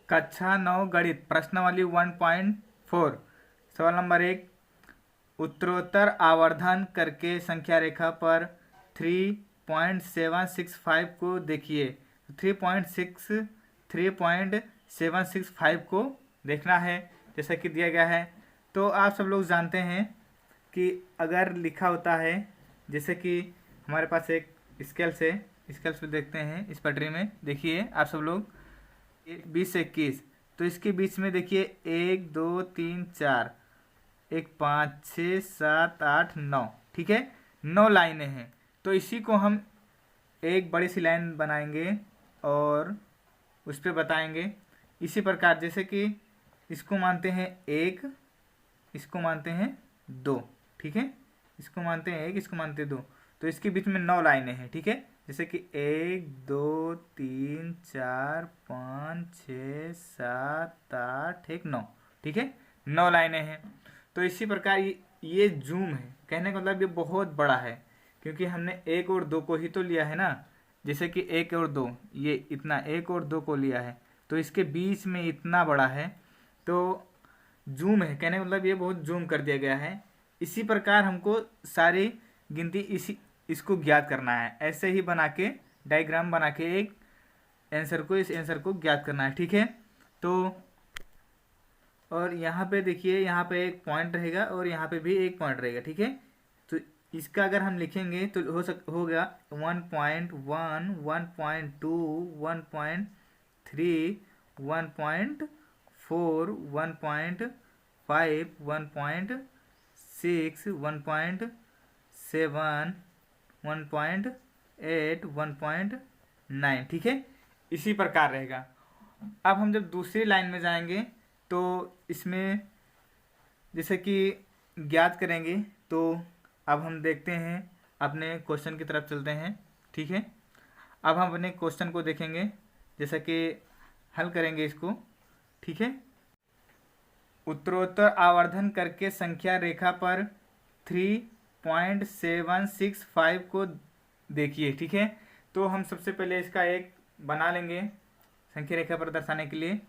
कक्षा 9 गणित प्रश्नावली 1.4 सवाल नंबर 1। उत्तरोत्तर आवर्धन करके संख्या रेखा पर 3.765 को देखिए। 3.765 को देखना है जैसा कि दिया गया है। तो आप सब लोग जानते हैं कि अगर लिखा होता है, जैसे कि हमारे पास एक स्केल्स है, स्केल्स पे देखते हैं इस पटरी में, देखिए आप सब लोग 20 से 21, तो इसके बीच में देखिए 1 2 3 4, 1 5 6 7 8 9, ठीक है, 9 लाइनें हैं। तो इसी को हम एक बड़ी सी लाइन बनाएंगे और उस पर बताएंगे इसी प्रकार, जैसे कि इसको मानते हैं 1, इसको मानते हैं 2, ठीक है, इसको मानते हैं 1, इसको मानते हैं 2, तो इसके बीच में 9 लाइनें हैं, ठीक है, जैसे कि 1 2 3 4 5 6 7 8 1 9, ठीक है, 9 लाइनें हैं। तो इसी प्रकार ये जूम है, कहने का मतलब ये बहुत बड़ा है, क्योंकि हमने 1 और 2 को ही तो लिया है ना, जैसे कि 1 और 2, ये इतना 1 और 2 को लिया है, तो इसके बीच में इतना बड़ा है, तो जूम है, कहने का मतलब ये बहुत जूम कर दिया गया है। इसी प्रकार हमको सारी गिनती इसको ज्ञात करना है, ऐसे ही बना के डायग्राम बना के एक इस आंसर को ज्ञात करना है, ठीक है। तो और यहाँ पे देखिए, यहाँ पे एक पॉइंट रहेगा और यहाँ पे भी एक पॉइंट रहेगा, ठीक है। तो इसका अगर हम लिखेंगे तो होगा 1.1 1.2 1.3 1.4 1.5 1.6 1.7 1.8 1.9, ठीक है, इसी प्रकार रहेगा। अब हम जब दूसरी लाइन में जाएंगे तो इसमें जैसे कि ज्ञात करेंगे, तो अब हम देखते हैं, अपने क्वेश्चन की तरफ चलते हैं, ठीक है। अब हम अपने क्वेश्चन को देखेंगे, जैसा कि हल करेंगे इसको, ठीक है। उत्तरोत्तर आवर्धन करके संख्या रेखा पर 3.765 को देखिए, ठीक है। तो हम सबसे पहले इसका एक बना लेंगे संख्या रेखा पर दर्शाने के लिए,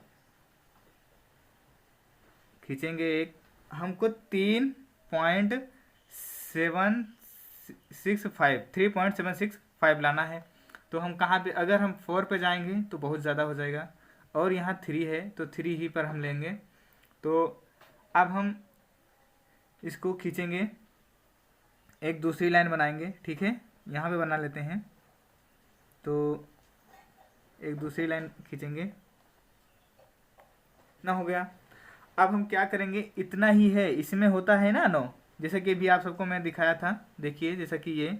खींचेंगे एक, हमको 3.765 लाना है। तो हम कहाँ पे, अगर हम 4 पे जाएंगे तो बहुत ज़्यादा हो जाएगा, और यहाँ 3 है तो 3 ही पर हम लेंगे। तो अब हम इसको खींचेंगे, एक दूसरी लाइन बनाएंगे, ठीक है, यहाँ पे बना लेते हैं। तो एक दूसरी लाइन खींचेंगे, ना हो गया। अब हम क्या करेंगे, इतना ही है, इसमें होता है ना 9, जैसे कि भी आप सबको मैं दिखाया था, देखिए जैसा कि ये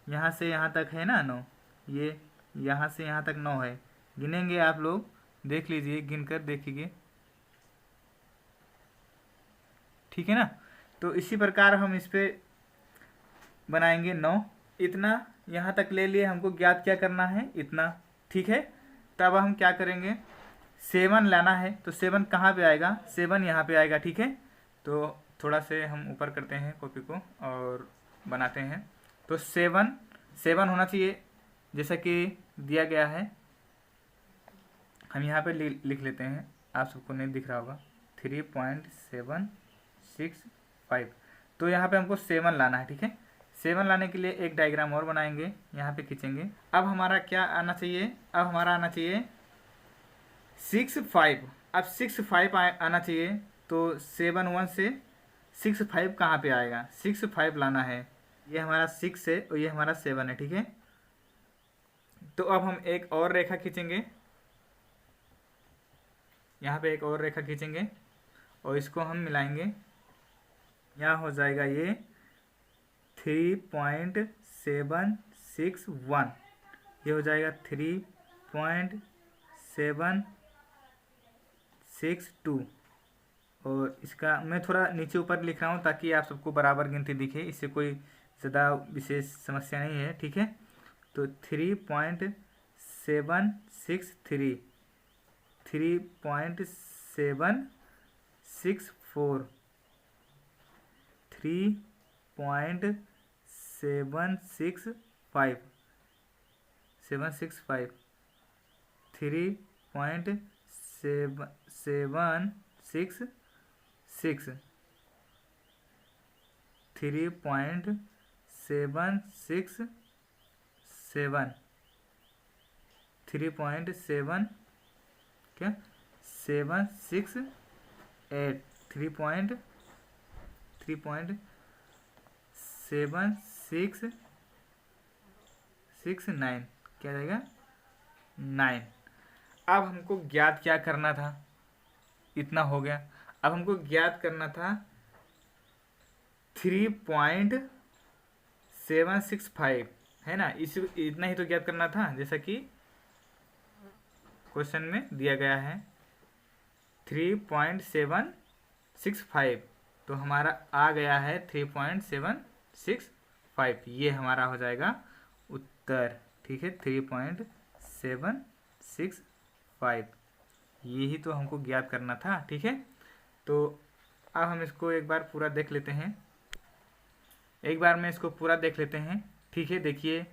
यहाँ से यहाँ तक है ना 9, ये यहाँ से यहाँ तक 9 है, गिनेंगे आप लोग, देख लीजिए, गिन कर देखिए, ठीक है ना। तो इसी प्रकार हम इस पे बनाएंगे 9, इतना यहाँ तक ले लिए, हमको ज्ञात क्या करना है, इतना, ठीक है। तब हम क्या करेंगे, 7 लाना है, तो 7 कहाँ पे आएगा, 7 यहाँ पे आएगा, ठीक है। तो थोड़ा से हम ऊपर करते हैं कॉपी को और बनाते हैं। तो 7 होना चाहिए जैसा कि दिया गया है, हम यहाँ पे लिख लेते हैं, आप सबको नहीं दिख रहा होगा, 3.765। तो यहाँ पे हमको 7 लाना है, ठीक है। 7 लाने के लिए एक डायग्राम और बनाएंगे, यहाँ पे खींचेंगे। अब हमारा क्या आना चाहिए, अब हमारा आना चाहिए 6.5। अब 6.5 आना चाहिए, तो 7 1 से 6.5 कहाँ पे आएगा, 6.5 लाना है, ये हमारा 6 है और ये हमारा 7 है, ठीक है। तो अब हम एक और रेखा खींचेंगे, यहाँ पे एक और रेखा खींचेंगे और इसको हम मिलाएंगे, यहाँ हो जाएगा ये 3.761, ये हो जाएगा 3.762, और इसका मैं थोड़ा नीचे ऊपर लिख रहा हूँ ताकि आप सबको बराबर गिनती दिखे, इससे कोई ज़्यादा विशेष समस्या नहीं है, ठीक है। तो 3.763 3.764 3.765 3.765 3.766 3.7 क्या 768 3.7669 क्या रहेगा 9। अब हमको ज्ञात क्या करना था, इतना हो गया। अब हमको ज्ञात करना था 3.765 है ना, इस इतना ही तो ज्ञात करना था, जैसा कि क्वेश्चन में दिया गया है 3.765। तो हमारा आ गया है 3.765, ये हमारा हो जाएगा उत्तर। ठीक है, 3.765 यही तो हमको ज्ञात करना था। ठीक है, तो अब हम इसको एक बार पूरा देख लेते हैं, एक बार में इसको पूरा देख लेते हैं। ठीक है, देखिए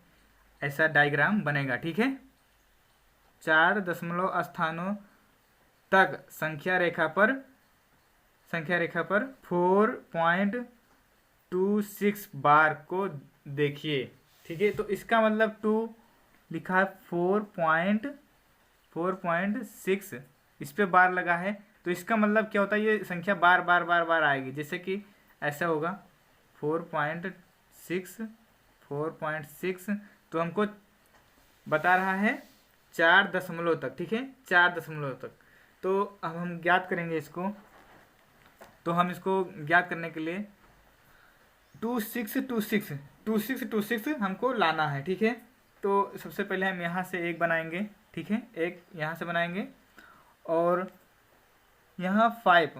ऐसा डायग्राम बनेगा। ठीक है, 4 दशमलव स्थानों तक संख्या रेखा पर 4.26 बार को देखिए। ठीक है, तो इसका मतलब 2 लिखा है 4.6 इस पे बार लगा है, तो इसका मतलब क्या होता है, ये संख्या बार बार बार बार आएगी। जैसे कि ऐसा होगा 4.6 तो हमको बता रहा है 4 दशमलव तक। ठीक है, 4 दशमलव तक। तो अब हम ज्ञात करेंगे इसको। तो हम इसको ज्ञात करने के लिए 2626 हमको लाना है। ठीक है, तो सबसे पहले हम यहाँ से एक बनाएंगे। ठीक है, एक यहाँ से बनाएंगे और यहाँ 5,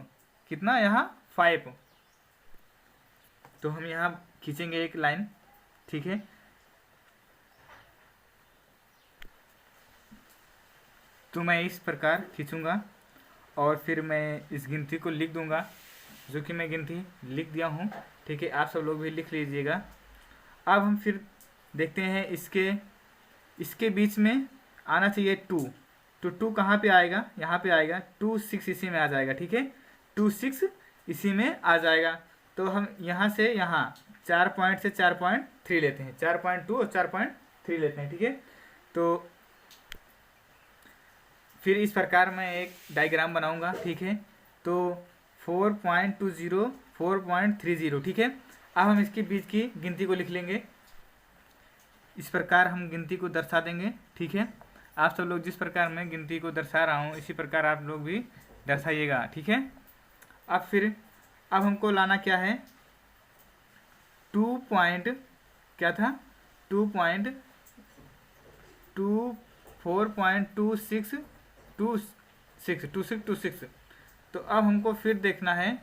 कितना यहाँ 5, तो हम यहाँ खींचेंगे एक लाइन। ठीक है, तो मैं इस प्रकार खींचूंगा और फिर मैं इस गिनती को लिख दूंगा, जो कि मैं गिनती लिख दिया हूँ। ठीक है, आप सब लोग भी लिख लीजिएगा। अब हम फिर देखते हैं इसके बीच में आना चाहिए 2, तो 2 कहाँ पे आएगा, यहाँ पे आएगा। 26 इसी में आ जाएगा। ठीक है, 26 इसी में आ जाएगा। तो हम यहाँ से यहाँ 4 पॉइंट से 4.3 लेते हैं, 4.2 और 4.3 लेते हैं। ठीक है, तो फिर इस प्रकार मैं एक डायग्राम बनाऊंगा। ठीक है, तो 4.20 4.30। ठीक है, अब हम इसके बीच की गिनती को लिख लेंगे। इस प्रकार हम गिनती को दर्शा देंगे। ठीक है, आप सब लोग जिस प्रकार मैं गिनती को दर्शा रहा हूँ इसी प्रकार आप लोग भी दर्शाइएगा। ठीक है, अब हमको लाना क्या है, 2 पॉइंट क्या था 4.2626। तो अब हमको फिर देखना है।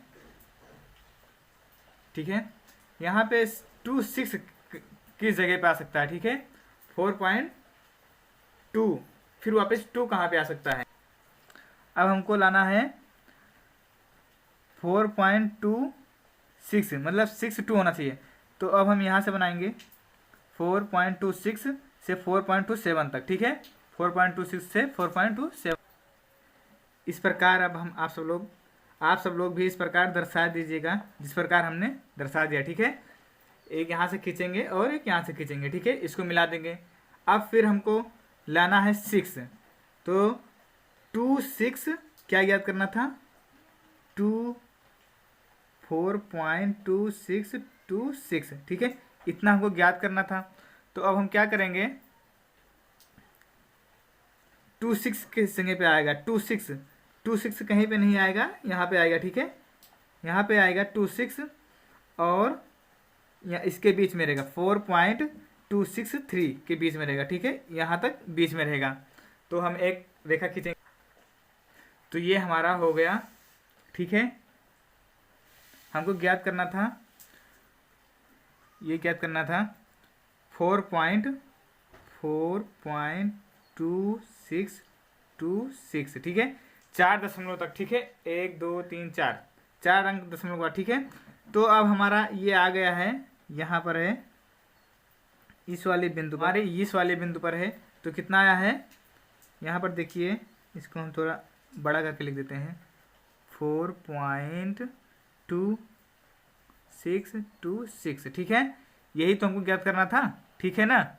ठीक है, यहाँ पे 26 किस जगह पे आ सकता है। ठीक है, 4.2 फिर वापस 2 कहाँ पे आ सकता है। अब हमको लाना है 4.26, मतलब 6 होना चाहिए। तो अब हम यहाँ से बनाएंगे 4.26 से 4.27 तक। ठीक है, 4.26 से 4.27 इस प्रकार। अब हम आप सब लोग भी इस प्रकार दर्शा दीजिएगा जिस प्रकार हमने दर्शा दिया। ठीक है, एक यहाँ से खींचेंगे और एक यहाँ से खींचेंगे। ठीक है, इसको मिला देंगे। अब फिर हमको लाना है 6, तो 26 क्या याद करना था, 4.2626। ठीक है, इतना हमको ज्ञात करना था। तो अब हम क्या करेंगे, 26 किस जगह पे आएगा, 26 कहीं पे नहीं आएगा, यहाँ पे आएगा। ठीक है, यहाँ पे आएगा 26 और इसके बीच में रहेगा 4.263 के बीच में रहेगा। ठीक है, यहाँ तक बीच में रहेगा। तो हम एक रेखा खींचेंगे, तो ये हमारा हो गया। ठीक है, हमको ज्ञात करना था, ये ज्ञात करना था 4.2626। ठीक है, 4 दशमलव तक। ठीक है, 1 2 3 4 अंक दशमलव का। ठीक है, तो अब हमारा ये आ गया है, यहाँ पर है इस वाले बिंदु पर, इस वाले बिंदु पर है। तो कितना आया है, यहाँ पर देखिए, इसको हम थोड़ा बड़ा करके लिख देते हैं 4.2626, ठीक है। यही तो हमको ज्ञात करना था, ठीक है ना।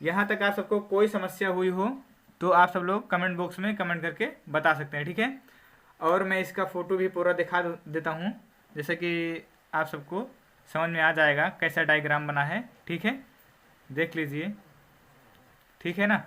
यहाँ तक आप सबको कोई समस्या हुई हो तो आप सब लोग कमेंट बॉक्स में कमेंट करके बता सकते हैं, ठीक है। और मैं इसका फ़ोटो भी पूरा दिखा देता हूँ, जैसे कि आप सबको समझ में आ जाएगा कैसा डायग्राम बना है, ठीक है। देख लीजिए, ठीक है ना।